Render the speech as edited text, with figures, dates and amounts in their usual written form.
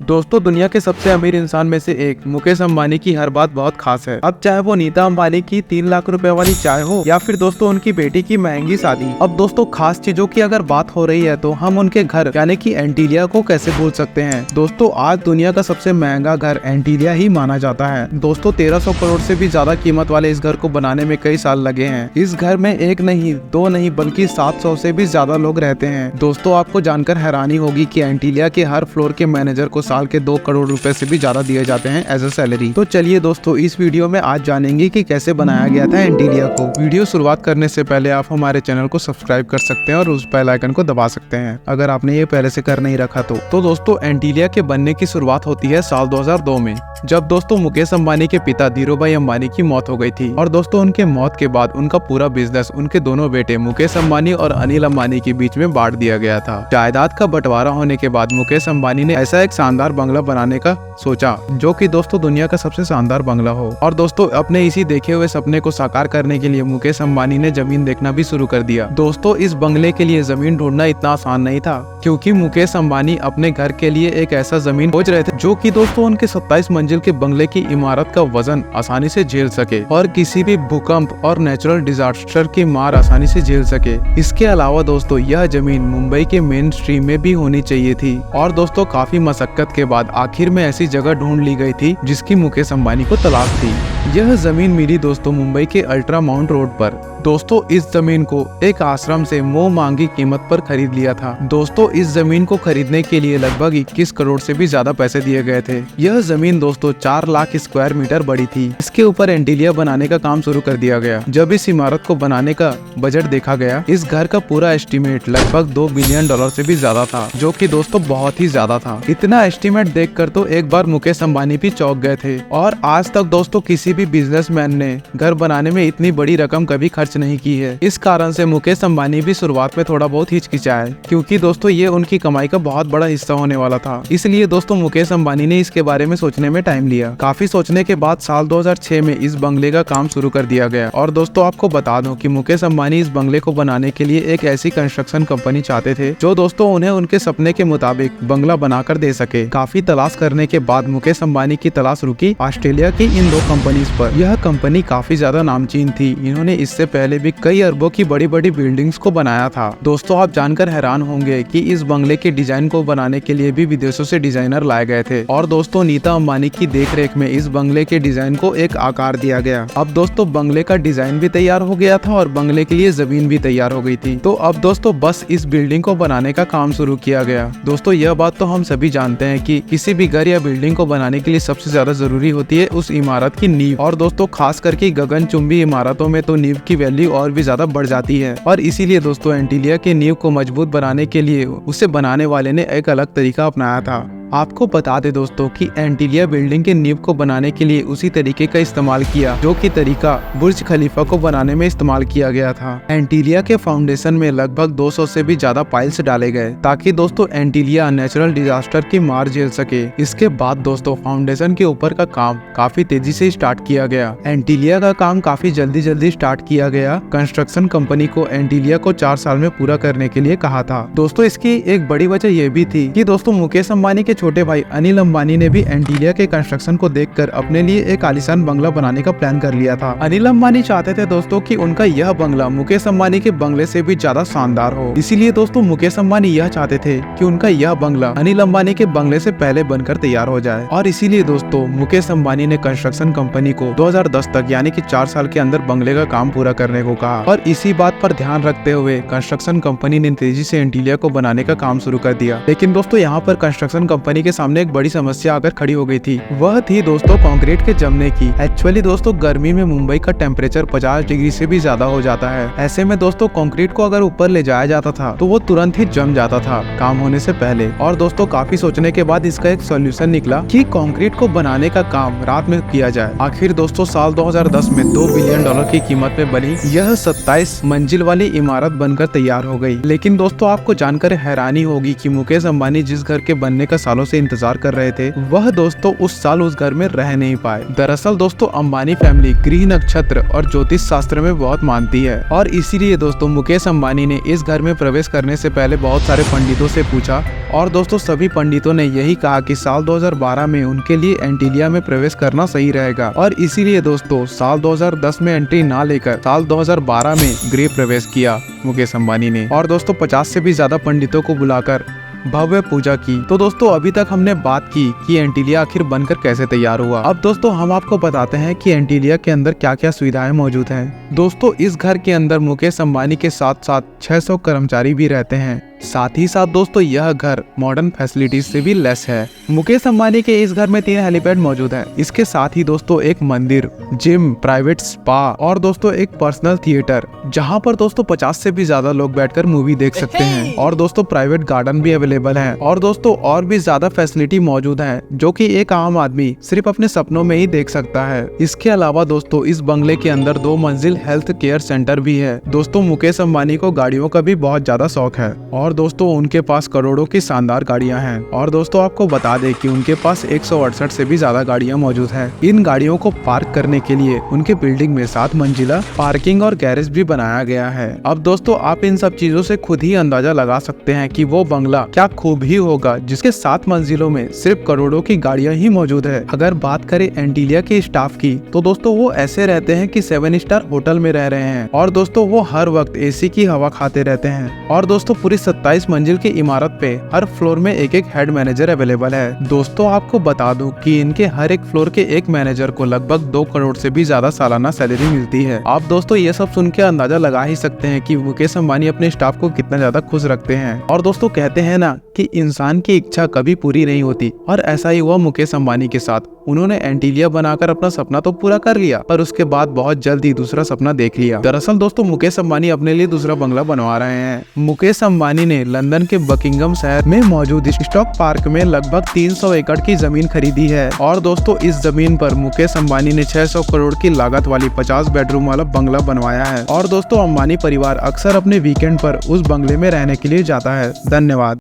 दोस्तों दुनिया के सबसे अमीर इंसान में से एक मुकेश अंबानी की हर बात बहुत खास है। अब चाहे वो नीता अंबानी की 3 लाख रुपए वाली चाय हो या फिर दोस्तों उनकी बेटी की महंगी शादी। अब दोस्तों खास चीजों की अगर बात हो रही है तो हम उनके घर यानी कि एंटीलिया को कैसे भूल सकते हैं। दोस्तों आज दुनिया का सबसे महंगा घर एंटीलिया ही माना जाता है। दोस्तों 1300 करोड़ से भी ज्यादा कीमत वाले इस घर को बनाने में कई साल लगे हैं। इस घर में एक नहीं, दो नहीं बल्कि 700 से भी ज्यादा लोग रहते हैं। दोस्तों आपको जानकर हैरानी होगी कि एंटीलिया के हर फ्लोर के मैनेजर को साल के 2 करोड़ रुपए से भी ज्यादा दिए जाते हैं एज अ सैलरी। तो चलिए दोस्तों इस वीडियो में आज जानेंगे कि कैसे बनाया गया था एंटीलिया को। वीडियो शुरुआत करने से पहले आप हमारे चैनल को सब्सक्राइब कर सकते हैं और उस बेल आइकन को दबा सकते हैं अगर आपने ये पहले से कर नहीं रखा तो दोस्तों एंटीलिया के बनने की शुरुआत होती है साल 2002 में, जब दोस्तों मुकेश अंबानी के पिता धीरूभाई अंबानी की मौत हो गई थी। और दोस्तों उनके मौत के बाद उनका पूरा बिजनेस उनके दोनों बेटे मुकेश अंबानी और अनिल अंबानी के बीच में बांट दिया गया था। जायदाद का बंटवारा होने के बाद मुकेश अंबानी ने ऐसा एक शानदार बंगला बनाने का सोचा जो कि दोस्तों दुनिया का सबसे शानदार बंगला हो। और दोस्तों अपने इसी देखे हुए सपने को साकार करने के लिए मुकेश अंबानी ने जमीन देखना भी शुरू कर दिया। दोस्तों इस बंगले के लिए जमीन ढूंढना इतना आसान नहीं था, क्योंकि मुकेश अंबानी अपने घर के लिए एक ऐसा जमीन खोज रहे थे जो कि दोस्तों उनके 27 मंजिल के बंगले की इमारत का वजन आसानी से झेल सके और किसी भी भूकंप और नेचुरल डिजास्टर की मार आसानी से झेल सके। इसके अलावा दोस्तों यह जमीन मुंबई के मेन स्ट्रीम में भी होनी चाहिए थी। और दोस्तों काफी मशक्कत के बाद आखिर में ऐसी जगह ढूंढ ली गई थी जिसकी मुकेश अंबानी को तलाश थी। यह जमीन मिली दोस्तों मुंबई के अल्ट्रा माउंट रोड पर। दोस्तों इस जमीन को एक आश्रम से मुंह मांगी कीमत पर खरीद लिया था। दोस्तों इस जमीन को खरीदने के लिए लगभग 21 करोड़ से भी ज्यादा पैसे दिए गए थे। यह जमीन दोस्तों 4 लाख स्क्वायर मीटर बड़ी थी। इसके ऊपर एंटीलिया बनाने का काम शुरू कर दिया गया। जब इस इमारत को बनाने का बजट देखा गया, इस घर का पूरा एस्टिमेट लगभग $2 बिलियन से भी ज्यादा था, जो कि दोस्तों बहुत ही ज्यादा था। इतना एस्टिमेट देखकर तो एक बार मुकेश अंबानी भी चौंक गए थे। और आज तक दोस्तों किसी भी बिजनेसमैन ने घर बनाने में इतनी बड़ी रकम कभी खर्च नहीं की है। इस कारण से मुकेश अंबानी भी शुरुआत में थोड़ा बहुत हिचकिचाए, क्योंकि दोस्तों ये उनकी कमाई का बहुत बड़ा हिस्सा होने वाला था। इसलिए दोस्तों मुकेश अंबानी ने इसके बारे में सोचने में टाइम लिया। काफी सोचने के बाद साल 2006 में इस बंगले का काम शुरू कर दिया गया। और दोस्तों आपको बता दूं कि मुकेश अंबानी इस बंगले को बनाने के लिए एक ऐसी कंस्ट्रक्शन कंपनी चाहते थे जो दोस्तों उन्हें उनके सपने के मुताबिक बंगला बनाकर दे सके। काफी तलाश करने के बाद मुकेश अंबानी की तलाश रुकी ऑस्ट्रेलिया की इन 2 कंपनीज पर। यह कंपनी काफी ज्यादा नामचीन थी। इन्होंने इससे पहले भी कई अरबों की बड़ी बड़ी बिल्डिंग्स को बनाया था। दोस्तों आप जानकर हैरान होंगे कि इस बंगले के डिजाइन को बनाने के लिए भी विदेशों से डिजाइनर लाए गए थे। और दोस्तों नीता अंबानी की देखरेख में इस बंगले के डिजाइन को एक आकार दिया गया। अब दोस्तों बंगले का डिजाइन भी तैयार हो गया था और बंगले के लिए जमीन भी तैयार हो गई थी। तो अब दोस्तों बस इस बिल्डिंग को बनाने का काम शुरू किया गया। दोस्तों यह बात तो हम सभी जानते हैं कि किसी भी घर या बिल्डिंग को बनाने के लिए सबसे ज्यादा जरूरी होती है उस इमारत की नींव। और दोस्तों खास करके गगनचुंबी इमारतों में तो नींव की वैल्यू और भी ज्यादा बढ़ जाती है। और इसीलिए दोस्तों एंटीलिया की नींव को मजबूत बनाने के लिए उसे बनाने वाले ने एक अलग तरीका अपनाया था। आपको बता दे दोस्तों कि एंटीलिया बिल्डिंग के नींव को बनाने के लिए उसी तरीके का इस्तेमाल किया जो कि तरीका बुर्ज खलीफा को बनाने में इस्तेमाल किया गया था। एंटीलिया के फाउंडेशन में लगभग 200 से भी ज्यादा पाइल्स डाले गए ताकि दोस्तों एंटीलिया नेचुरल डिजास्टर की मार झेल सके। इसके बाद दोस्तों फाउंडेशन के ऊपर का काम काफी तेजी से स्टार्ट किया गया। एंटीलिया का काम काफी जल्दी स्टार्ट किया गया। कंस्ट्रक्शन कंपनी को एंटीलिया को 4 साल में पूरा करने के लिए कहा था। दोस्तों इसकी एक बड़ी वजह यह भी थी कि दोस्तों मुकेश अंबानी के छोटे भाई अनिल अंबानी ने भी एंटीलिया के कंस्ट्रक्शन को देखकर अपने लिए एक आलीशान बंगला बनाने का प्लान कर लिया था। अनिल अंबानी चाहते थे दोस्तों कि उनका यह बंगला मुकेश अंबानी के बंगले से भी ज्यादा शानदार हो। इसीलिए दोस्तों मुकेश अंबानी यह चाहते थे कि उनका यह बंगला अनिल अंबानी के बंगले से पहले बनकर तैयार हो जाए। और इसीलिए दोस्तों मुकेश अंबानी ने कंस्ट्रक्शन कंपनी को 2010 तक यानी कि 4 साल के अंदर बंगले का काम पूरा करने को कहा। और इसी बात पर ध्यान रखते हुए कंस्ट्रक्शन कंपनी ने तेजी से एंटीलिया को बनाने का काम शुरू कर दिया। लेकिन दोस्तों यहाँ पर कंस्ट्रक्शन कंपनी के सामने एक बड़ी समस्या आकर खड़ी हो गई थी। वह थी दोस्तों कंक्रीट के जमने की। एक्चुअली दोस्तों गर्मी में मुंबई का टेम्परेचर 50 डिग्री से भी ज्यादा हो जाता है। ऐसे में दोस्तों कंक्रीट को अगर ऊपर ले जाया जाता था तो वो तुरंत ही जम जाता था काम होने से पहले। और दोस्तों काफी सोचने के बाद इसका एक सोल्यूशन निकला कि कंक्रीट को बनाने का काम रात में किया जाए। आखिर दोस्तों साल 2010 में $2 बिलियन की कीमत में बनी यह 27 मंजिल वाली इमारत बनकर तैयार हो गई। लेकिन दोस्तों आपको जानकर हैरानी होगी कि मुकेश अंबानी जिस घर के बनने का सालों सालों से इंतजार कर रहे थे, वह दोस्तों उस साल उस घर में रह नहीं पाए। दरअसल दोस्तों अंबानी फैमिली गृह नक्षत्र और ज्योतिष शास्त्र में बहुत मानती है और इसीलिए दोस्तों मुकेश अंबानी ने इस घर में प्रवेश करने से पहले बहुत सारे पंडितों से पूछा और दोस्तों सभी पंडितों ने यही कहा कि साल 2012 में उनके लिए एंटीलिया में प्रवेश करना सही रहेगा और इसीलिए दोस्तों साल 2010 में एंट्री ना लेकर साल 2012 में गृह प्रवेश किया मुकेश अंबानी ने और दोस्तों 50 से भी ज्यादा पंडितों को बुलाकर भव्य पूजा की। तो दोस्तों अभी तक हमने बात की कि एंटीलिया आखिर बनकर कैसे तैयार हुआ। अब दोस्तों हम आपको बताते हैं कि एंटीलिया के अंदर क्या क्या सुविधाएं मौजूद हैं। दोस्तों इस घर के अंदर मुकेश अंबानी के साथ साथ 600 कर्मचारी भी रहते हैं। साथ ही साथ दोस्तों यह घर मॉडर्न फैसिलिटीज से भी लेस है। मुकेश अंबानी के इस घर में 3 हेलीपैड मौजूद है। इसके साथ ही दोस्तों एक मंदिर, जिम, प्राइवेट स्पा और दोस्तों एक पर्सनल थिएटर जहां पर दोस्तों 50 से भी ज्यादा लोग बैठकर मूवी देख सकते हैं और दोस्तों प्राइवेट गार्डन भी अवेलेबल है और दोस्तों और भी ज्यादा फैसिलिटी मौजूद है जो कि एक आम आदमी सिर्फ अपने सपनों में ही देख सकता है। इसके अलावा दोस्तों इस बंगले के अंदर 2 मंजिल हेल्थ केयर सेंटर भी है। दोस्तों मुकेश अंबानी को गाड़ियों का भी बहुत ज्यादा शौक है और दोस्तों उनके पास करोड़ों की शानदार गाड़ियां हैं और दोस्तों आपको बता दें कि उनके पास 168 से भी ज्यादा गाड़ियां मौजूद हैं। इन गाड़ियों को पार्क करने के लिए उनके बिल्डिंग में 7 मंजिला पार्किंग और गैरेज भी बनाया गया है। अब दोस्तों आप इन सब चीजों से खुद ही अंदाजा लगा सकते हैं कि वो बंगला क्या खूब ही होगा जिसके 7 मंजिलों में सिर्फ करोड़ों की गाड़ियां ही मौजूद है। अगर बात करें एंटीलिया के स्टाफ की तो दोस्तों वो ऐसे रहते हैं कि 7 स्टार होटल में रह रहे हैं और दोस्तों वो हर वक्त एसी की हवा खाते रहते हैं और दोस्तों पूरी 27 मंजिल की इमारत पे हर फ्लोर में एक हेड मैनेजर अवेलेबल है। दोस्तों आपको बता दूं कि इनके हर एक फ्लोर के एक मैनेजर को लगभग 2 करोड़ से भी ज्यादा सालाना सैलरी मिलती है। आप दोस्तों ये सब सुन के अंदाजा लगा ही सकते हैं कि मुकेश अंबानी अपने स्टाफ को कितना ज्यादा खुश रखते हैं। और दोस्तों कहते हैं ना कि इंसान की इच्छा कभी पूरी नहीं होती और ऐसा ही हुआ मुकेश अंबानी के साथ। उन्होंने एंटीलिया बनाकर अपना सपना तो पूरा कर लिया पर उसके बाद बहुत जल्द ही दूसरा सपना देख लिया। दरअसल दोस्तों मुकेश अंबानी अपने लिए दूसरा बंगला बनवा रहे हैं। मुकेश अंबानी ने लंदन के बकिंगम शहर में मौजूद स्टॉक पार्क में लगभग 300 एकड़ की जमीन खरीदी है और दोस्तों इस जमीन पर मुकेश अंबानी ने 600 करोड़ की लागत वाली 50 बेडरूम वाला बंगला बनवाया है और दोस्तों अंबानी परिवार अक्सर अपने वीकेंड पर उस बंगले में रहने के लिए जाता है। धन्यवाद।